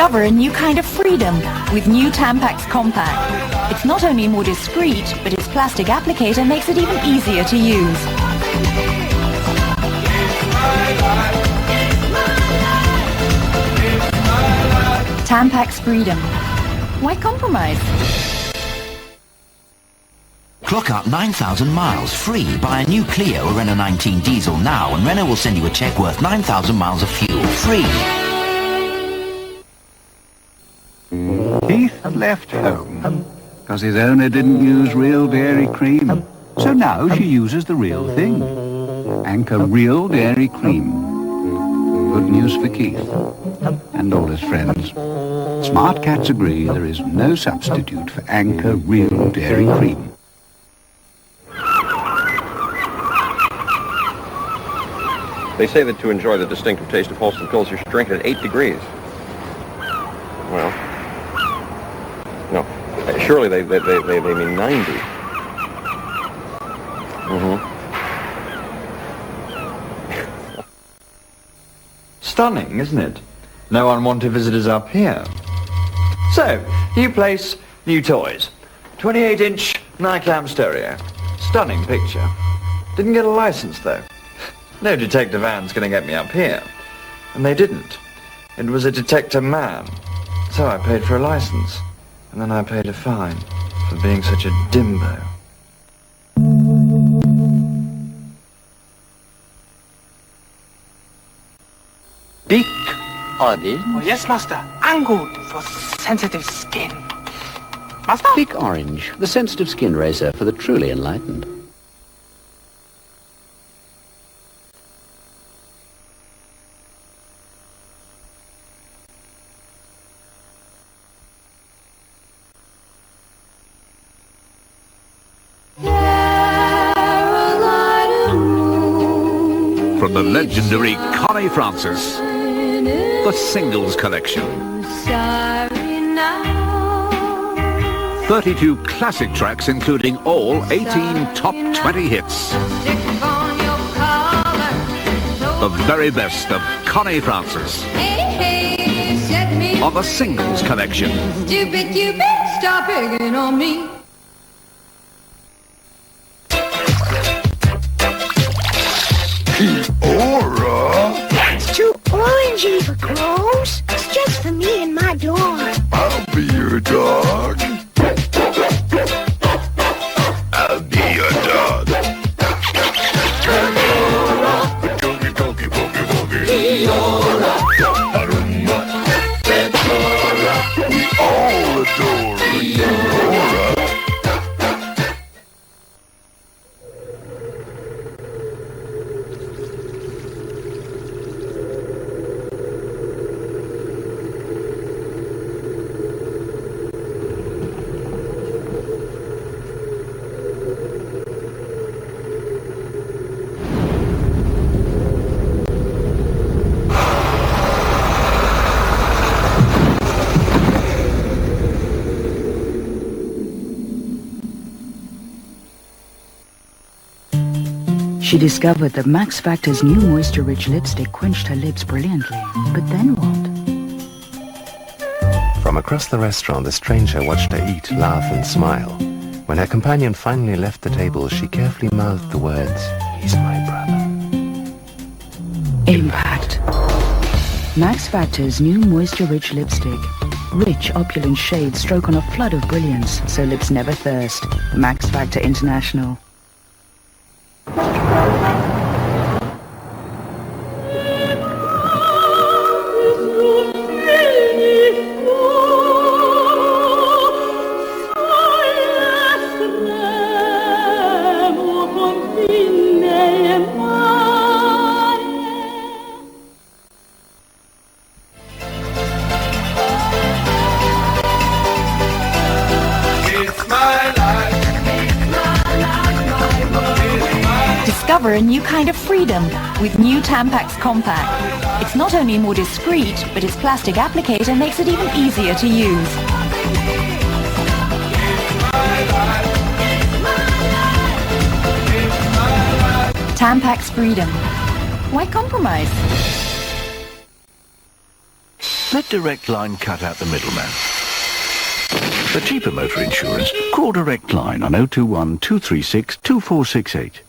Discover a new kind of freedom with new Tampax Compact. It's not only more discreet, but its plastic applicator makes it even easier to use. Tampax Freedom. Why compromise? Clock up 9,000 miles free. Buy a new Clio or Renault 19 diesel now and Renault will send you a cheque worth 9,000 miles of fuel free. Keith had left home because his owner didn't use real dairy cream. So now she uses the real thing. Anchor Real Dairy Cream. Good news for Keith and all his friends. Smart cats agree there is no substitute for Anchor Real Dairy Cream. They say that to enjoy the distinctive taste of Holsten Pils, you should drink it at 8 degrees. Well, no. Surely they mean 90. Stunning, isn't it? No unwanted visitors up here. So, new place, new toys. 28-inch night lamp stereo. Stunning picture. Didn't get a license, though. No detector van's gonna get me up here. And they didn't. It was a detector man. So I paid for a license. And then I paid a fine for being such a dimbo. Big orange? Oh, yes, Master. And good for sensitive skin. Master? Big Orange, the sensitive skin razor for the truly enlightened. From the legendary Connie Francis, the Singles Collection. 32 classic tracks including all 18 top 20 hits. The very best of Connie Francis on the Singles Collection. Stupid Cupid, stop picking on me. Aura? That's too orangey for clothes. It's just for me and my dog. I'll be your dog. I'll be your dog. Doggy, doggy, boogie, boogie. Aruma, Fedora. We all adore Aura. She discovered that Max Factor's new moisture-rich lipstick quenched her lips brilliantly. But then what? From across the restaurant, the stranger watched her eat, laugh, and smile. When her companion finally left the table, she carefully mouthed the words, "He's my brother." Impact. Max Factor's new moisture-rich lipstick. Rich, opulent shades stroke on a flood of brilliance, so lips never thirst. Max Factor International. Discover a new kind of freedom with new Tampax Compact. It's not only more discreet, but its plastic applicator makes it even easier to use. Tampax Freedom. Why compromise? Let Direct Line cut out the middleman. For cheaper motor insurance, call Direct Line on 021 236 2468.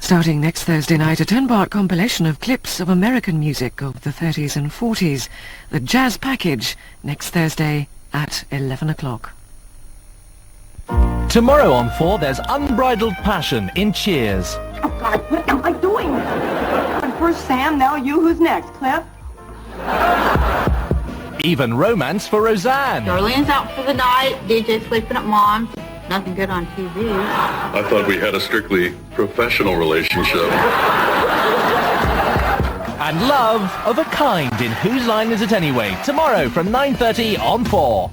Starting next Thursday night, a 10-part compilation of clips of American music of the 30s and 40s. The Jazz Package, next Thursday at 11 o'clock. Tomorrow on 4, there's unbridled passion in Cheers. Oh, God, what am I doing? First Sam, now you. Who's next, Cliff? Even romance for Roseanne. Darlene's out for the night. DJ's sleeping at Mom's. Nothing good on TV. I thought we had a strictly professional relationship. And Love of a Kind in Whose Line Is It Anyway? Tomorrow from 9:30 on 4.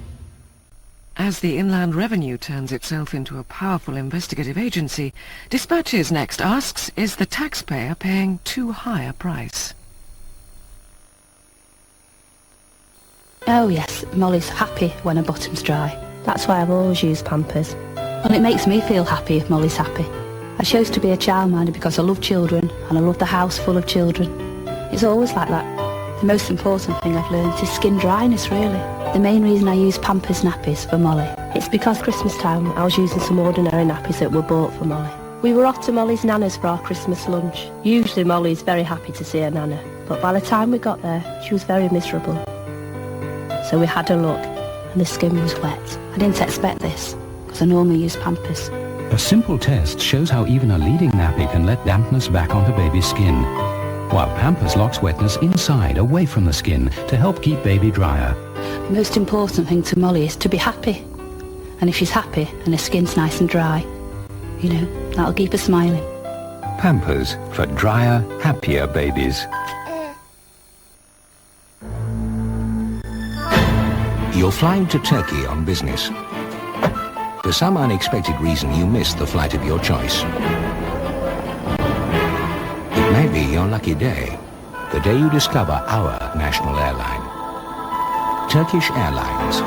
As the Inland Revenue turns itself into a powerful investigative agency, Dispatches next asks, is the taxpayer paying too high a price? Oh yes, Molly's happy when her bottom's dry. That's why I've always used Pampers. Well, it makes me feel happy if Molly's happy. I chose to be a childminder because I love children and I love the house full of children. It's always like that. The most important thing I've learned is skin dryness, really. The main reason I use Pampers nappies for Molly. It's because Christmas time I was using some ordinary nappies that were bought for Molly. We were off to Molly's Nana's for our Christmas lunch. Usually Molly's very happy to see her Nana, but by the time we got there, she was very miserable. So we had a look, and the skin was wet. I didn't expect this, because I normally use Pampers. A simple test shows how even a leading nappy can let dampness back onto baby's skin, while Pampers locks wetness inside, away from the skin, to help keep baby drier. The most important thing to Molly is to be happy. And if she's happy and her skin's nice and dry, you know, that'll keep her smiling. Pampers, for drier, happier babies. You're flying to Turkey on business. For some unexpected reason, you missed the flight of your choice. It may be your lucky day, the day you discover our national airline. Turkish Airlines.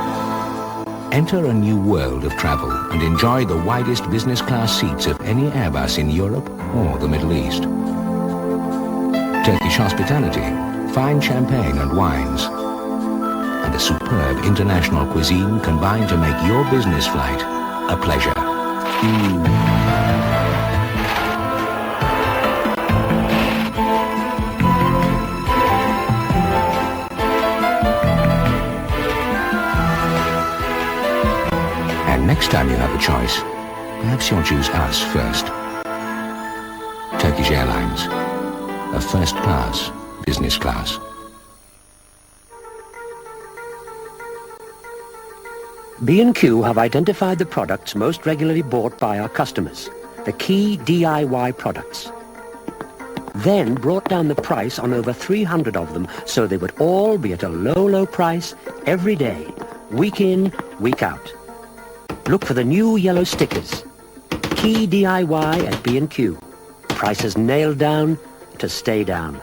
Enter a new world of travel and enjoy the widest business class seats of any Airbus in Europe or the Middle East. Turkish hospitality, fine champagne and wines, and a superb international cuisine combine to make your business flight a pleasure. And next time you have a choice, perhaps you'll choose us first. Turkish Airlines, a first class business class. B&Q have identified the products most regularly bought by our customers, the key DIY products. Then brought down the price on over 300 of them so they would all be at a low, low price every day, week in, week out. Look for the new yellow stickers. Key DIY at B&Q. Prices nailed down to stay down.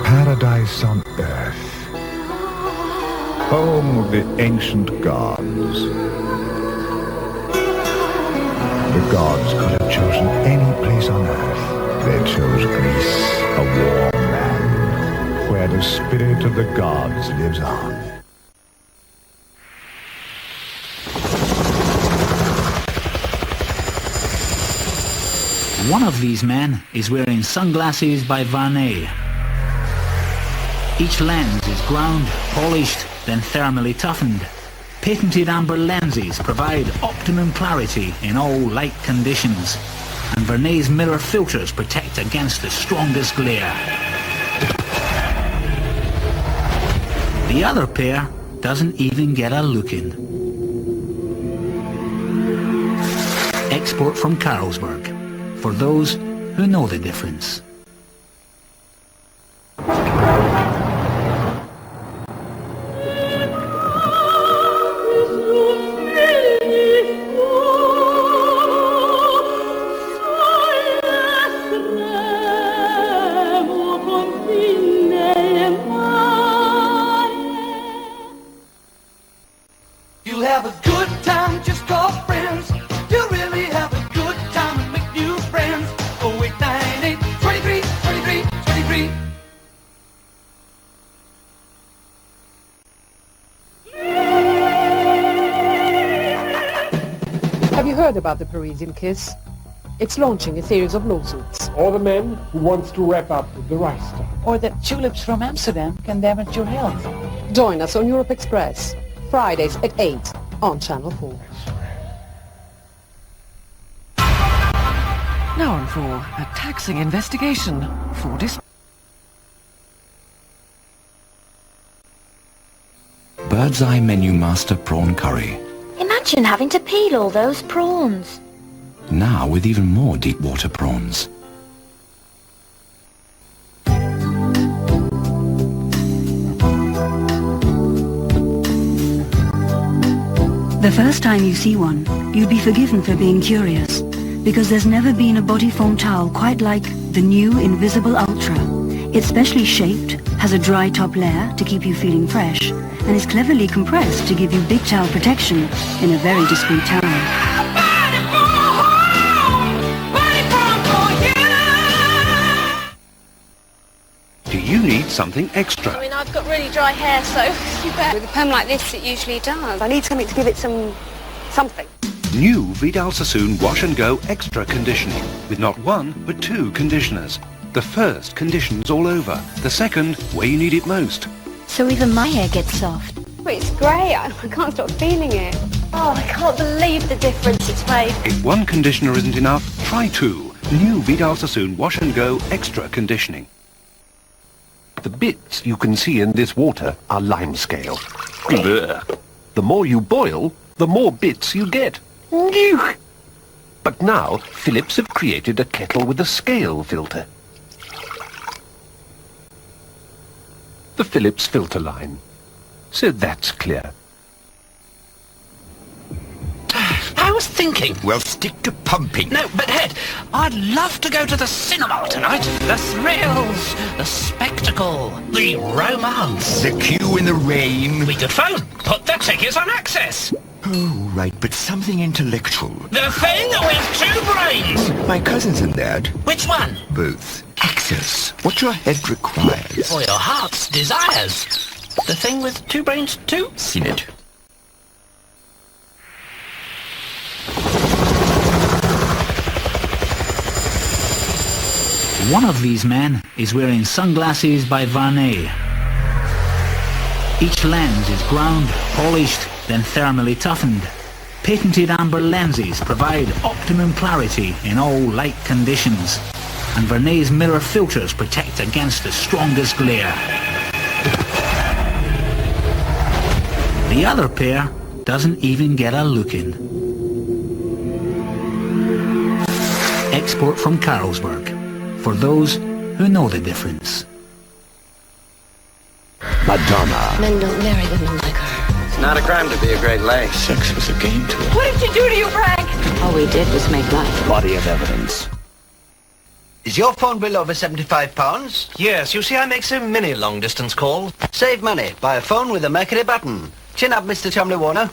Paradise on earth. Home of the ancient gods. The gods could have chosen any place on earth. They chose Greece, a warm land, where the spirit of the gods lives on. One of these men is wearing sunglasses by Varney. Each lens is ground, polished, then thermally toughened. Patented amber lenses provide optimum clarity in all light conditions, and Vernay's mirror filters protect against the strongest glare. The other pair doesn't even get a look in. Export from Carlsberg, for those who know the difference. heard about the Parisian Kiss. It's launching a series of lawsuits. Or the men who wants to wrap up the Reichstag. Or that tulips from Amsterdam can damage your health. Join us on Europe Express, Fridays at 8 on Channel 4. Now on for a taxing investigation for Bird's Eye Menu Master Prawn Curry. Imagine having to peel all those prawns. Now with even more deep water prawns. The first time you see one, you'd be forgiven for being curious, because there's never been a body foam towel quite like the new Invisible Ultra. It's specially shaped, has a dry top layer to keep you feeling fresh, and is cleverly compressed to give you big towel protection in a very discreet towel. Do you need something extra? I mean, I've got really dry hair, so you bet. With a perm like this, it usually does. I need something to give it something. New Vidal Sassoon Wash and Go Extra Conditioning, with not one, but 2 conditioners. The first conditions all over, the second where you need it most. So even my hair gets soft. But it's great. I can't stop feeling it. Oh, I can't believe the difference it's made. If one conditioner isn't enough, try 2. New Vidal Sassoon Wash and Go Extra Conditioning. The bits you can see in this water are limescale. Blech. The more you boil, the more bits you get. But now, Philips have created a kettle with a scale filter. The Philips filter line. So that's clear. I was thinking, well, stick to pumping. No, but Ed, I'd love to go to the cinema tonight. The thrills, the spectacle, the romance. The queue in the rain. We could phone, put the tickets on access. Oh, right, but something intellectual. The thing with 2 brains. My cousins and Dad. Which one? Both. Access. What your head requires. Or your heart's desires. The thing with 2 brains too? Seen it. One of these men is wearing sunglasses by Varney. Each lens is ground, polished, then thermally toughened. Patented amber lenses provide optimum clarity in all light conditions, and Vernay's mirror filters protect against the strongest glare. The other pair doesn't even get a look in. Export from Carlsberg, for those who know the difference. Madonna. Men don't marry women like her. It's not a crime to be a great lay. Sex was a game to her. What did you do to you, Frank? All we did was make love. Body of evidence. Is your phone bill over £75? Yes, you see I make so many long-distance calls. Save money. Buy a phone with a Mercury button. Chin up, Mr. Chumley Warner.